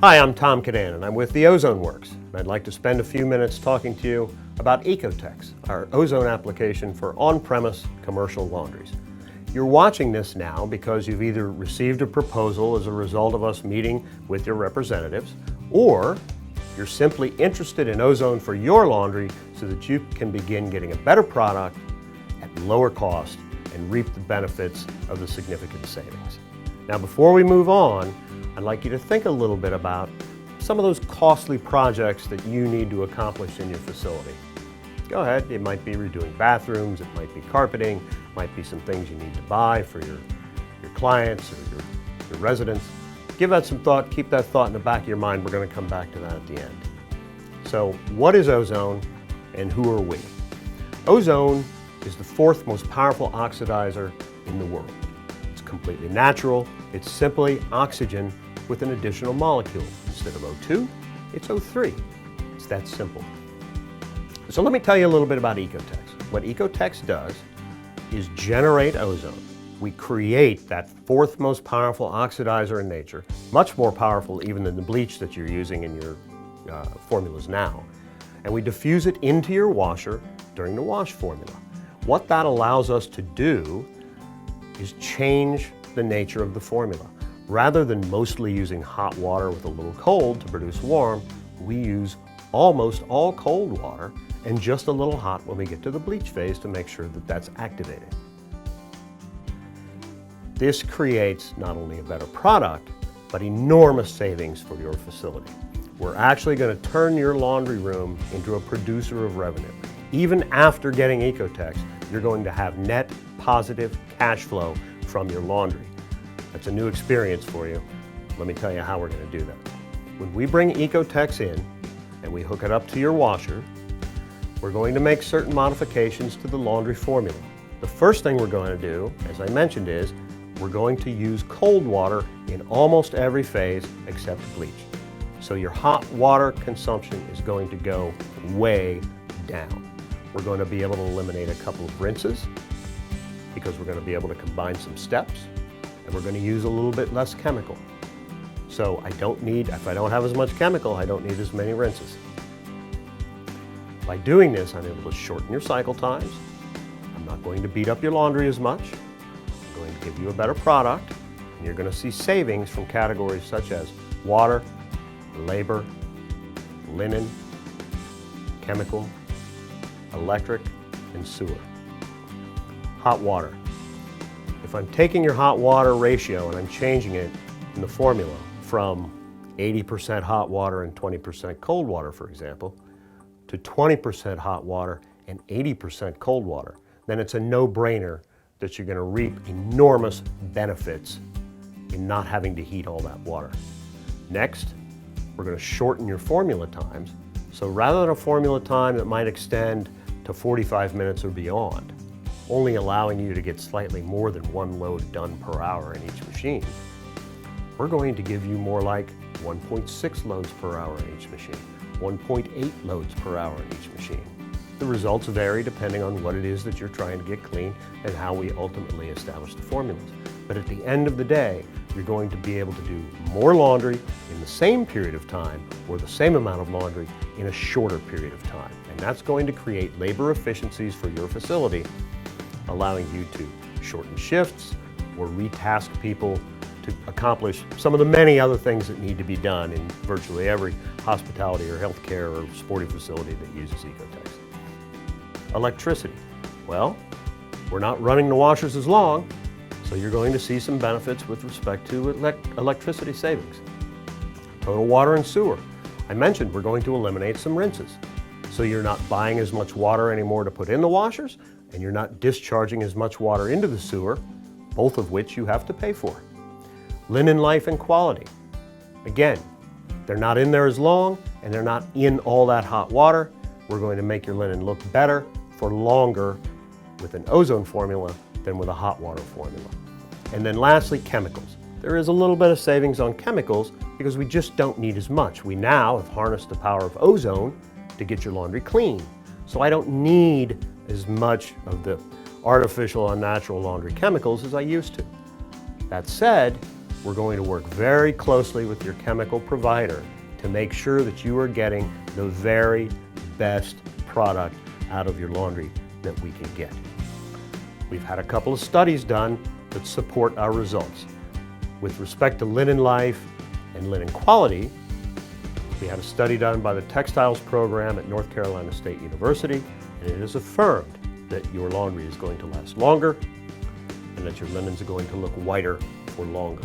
Hi, I'm Tom Cadan and I'm with the Ozone Works. And I'd like to spend a few minutes talking to you about Ecotex, our ozone application for on-premise commercial laundries. You're watching this now because you've either received a proposal as a result of us meeting with your representatives, or you're simply interested in ozone for your laundry so that you can begin getting a better product at lower cost and reap the benefits of the significant savings. Now, before we move on, I'd like you to think a little bit about some of those costly projects that you need to accomplish in your facility. Go ahead, it might be redoing bathrooms, it might be carpeting, it might be some things you need to buy for your clients or your residents. Give that some thought, keep that thought in the back of your mind. We're going to come back to that at the end. So what is ozone and who are we? Ozone is the fourth most powerful oxidizer in the world. It's completely natural. It's simply oxygen with an additional molecule. Instead of O2, it's O3. It's that simple. So let me tell you a little bit about Ecotex. What Ecotex does is generate ozone. We create that fourth most powerful oxidizer in nature, much more powerful even than the bleach that you're using in your formulas now. And we diffuse it into your washer during the wash formula. What that allows us to do is change the nature of the formula. Rather than mostly using hot water with a little cold to produce warm, we use almost all cold water and just a little hot when we get to the bleach phase to make sure that that's activated. This creates not only a better product, but enormous savings for your facility. We're actually going to turn your laundry room into a producer of revenue. Even after getting Ecotex, you're going to have net positive cash flow from your laundry. That's a new experience for you. Let me tell you how we're going to do that. When we bring Ecotex in and we hook it up to your washer, we're going to make certain modifications to the laundry formula. The first thing we're going to do, as I mentioned, is we're going to use cold water in almost every phase except bleach. So your hot water consumption is going to go way down. We're going to be able to eliminate a couple of rinses because we're going to be able to combine some steps, and we're going to use a little bit less chemical. So if I don't have as much chemical, I don't need as many rinses. By doing this, I'm able to shorten your cycle times. I'm not going to beat up your laundry as much. I'm going to give you a better product, and you're going to see savings from categories such as water, labor, linen, chemical, electric, and sewer. Hot water. If I'm taking your hot water ratio and I'm changing it in the formula from 80% hot water and 20% cold water, for example, to 20% hot water and 80% cold water, then it's a no-brainer that you're going to reap enormous benefits in not having to heat all that water. Next, we're going to shorten your formula times. So rather than a formula time that might extend to 45 minutes or beyond, only allowing you to get slightly more than one load done per hour in each machine, we're going to give you more like 1.6 loads per hour in each machine, 1.8 loads per hour in each machine. The results vary depending on what it is that you're trying to get clean and how we ultimately establish the formulas. But at the end of the day, you're going to be able to do more laundry in the same period of time or the same amount of laundry in a shorter period of time. And that's going to create labor efficiencies for your facility, allowing you to shorten shifts or retask people to accomplish some of the many other things that need to be done in virtually every hospitality or healthcare or sporting facility that uses Ecotex. Electricity. Well, we're not running the washers as long, so you're going to see some benefits with respect to electricity savings. Total water and sewer. I mentioned we're going to eliminate some rinses. So you're not buying as much water anymore to put in the washers, and you're not discharging as much water into the sewer, both of which you have to pay for. Linen life and quality. Again, they're not in there as long, and they're not in all that hot water. We're going to make your linen look better for longer with an ozone formula than with a hot water formula. And then lastly, chemicals. There is a little bit of savings on chemicals because we just don't need as much. We now have harnessed the power of ozone to get your laundry clean. So I don't need as much of the artificial, unnatural laundry chemicals as I used to. That said, we're going to work very closely with your chemical provider to make sure that you are getting the very best product out of your laundry that we can get. We've had a couple of studies done that support our results. With respect to linen life and linen quality, we had a study done by the textiles program at North Carolina State University, and it is affirmed that your laundry is going to last longer and that your linens are going to look whiter for longer.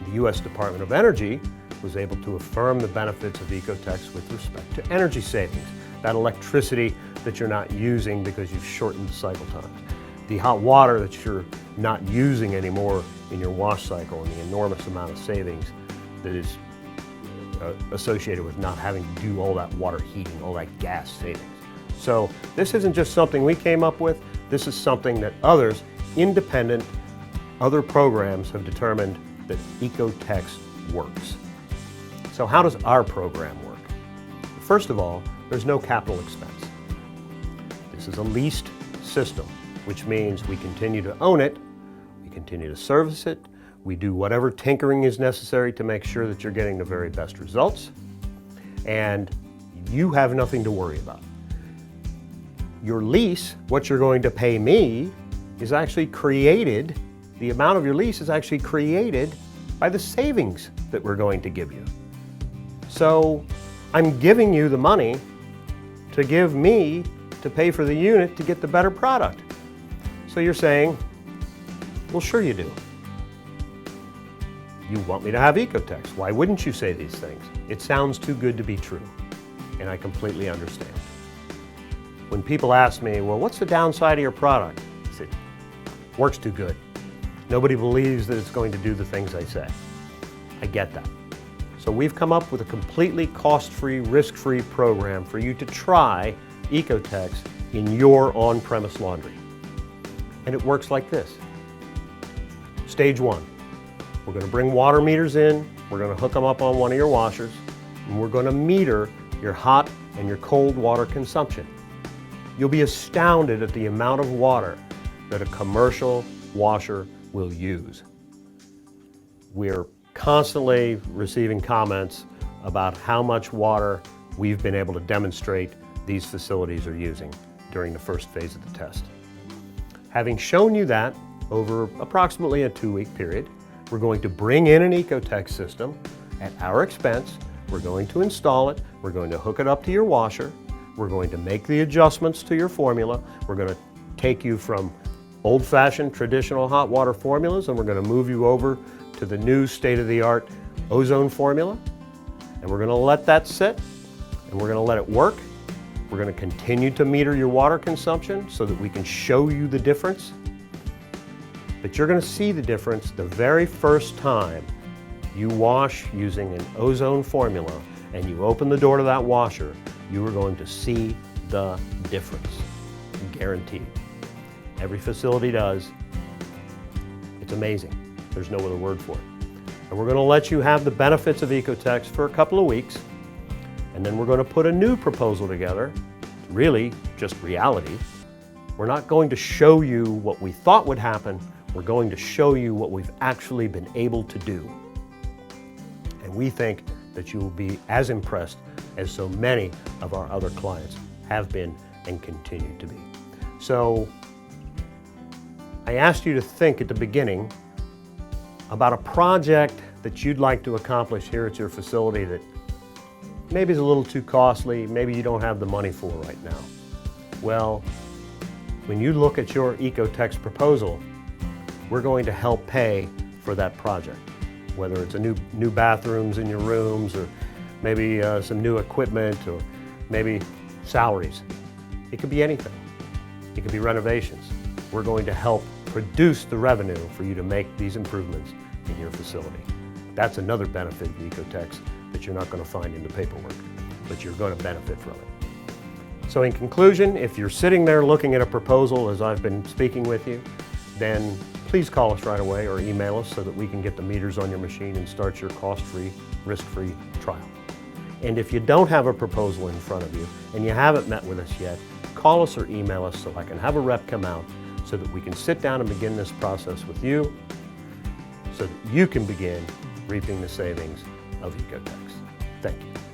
The U.S. Department of Energy was able to affirm the benefits of Ecotex with respect to energy savings, that electricity that you're not using because you've shortened the cycle times, the hot water that you're not using anymore in your wash cycle, and the enormous amount of savings that is associated with not having to do all that water heating, all that gas savings. So this isn't just something we came up with, this is something that others, independent, other programs have determined that Ecotex works. So how does our program work? First of all, there's no capital expense. This is a leased system, which means we continue to own it, we continue to service it, we do whatever tinkering is necessary to make sure that you're getting the very best results, and you have nothing to worry about. Your lease, what you're going to pay me, is actually created, the amount of your lease is actually created by the savings that we're going to give you. So I'm giving you the money to give me to pay for the unit to get the better product. So you're saying, well, sure you do. You want me to have Ecotex. Why wouldn't you say these things? It sounds too good to be true, and I completely understand. When people ask me, well, what's the downside of your product? I say, works too good. Nobody believes that it's going to do the things I say. I get that. So we've come up with a completely cost-free, risk-free program for you to try Ecotex in your on-premise laundry. And it works like this. Stage one, we're going to bring water meters in, we're going to hook them up on one of your washers, and we're going to meter your hot and your cold water consumption. You'll be astounded at the amount of water that a commercial washer will use. We're constantly receiving comments about how much water we've been able to demonstrate these facilities are using during the first phase of the test. Having shown you that over approximately a 2-week period, we're going to bring in an Ecotex system at our expense. We're going to install it, we're going to hook it up to your washer, we're going to make the adjustments to your formula, we're going to take you from old-fashioned traditional hot water formulas and we're going to move you over to the new state-of-the-art Ozone formula, and we're going to let that sit and we're going to let it work. We're going to continue to meter your water consumption so that we can show you the difference. But you're going to see the difference the very first time you wash using an Ozone formula and you open the door to that washer, you are going to see the difference, guaranteed. Every facility does. It's amazing. There's no other word for it. And we're going to let you have the benefits of Ecotex for a couple of weeks, and then we're going to put a new proposal together, really just reality. We're not going to show you what we thought would happen, we're going to show you what we've actually been able to do. And we think that you will be as impressed as so many of our other clients have been and continue to be. So I asked you to think at the beginning about a project that you'd like to accomplish here at your facility that maybe is a little too costly, maybe you don't have the money for right now. Well, when you look at your Ecotex proposal, we're going to help pay for that project. Whether it's a new bathrooms in your rooms, or maybe some new equipment, or maybe salaries. It could be anything. It could be renovations. We're going to help produce the revenue for you to make these improvements in your facility. That's another benefit of Ecotex that you're not going to find in the paperwork, but you're going to benefit from it. So in conclusion, if you're sitting there looking at a proposal as I've been speaking with you, then please call us right away or email us so that we can get the meters on your machine and start your cost-free, risk-free trial. And if you don't have a proposal in front of you and you haven't met with us yet, call us or email us so I can have a rep come out so that we can sit down and begin this process with you, so that you can begin reaping the savings of Ecotex. Thank you.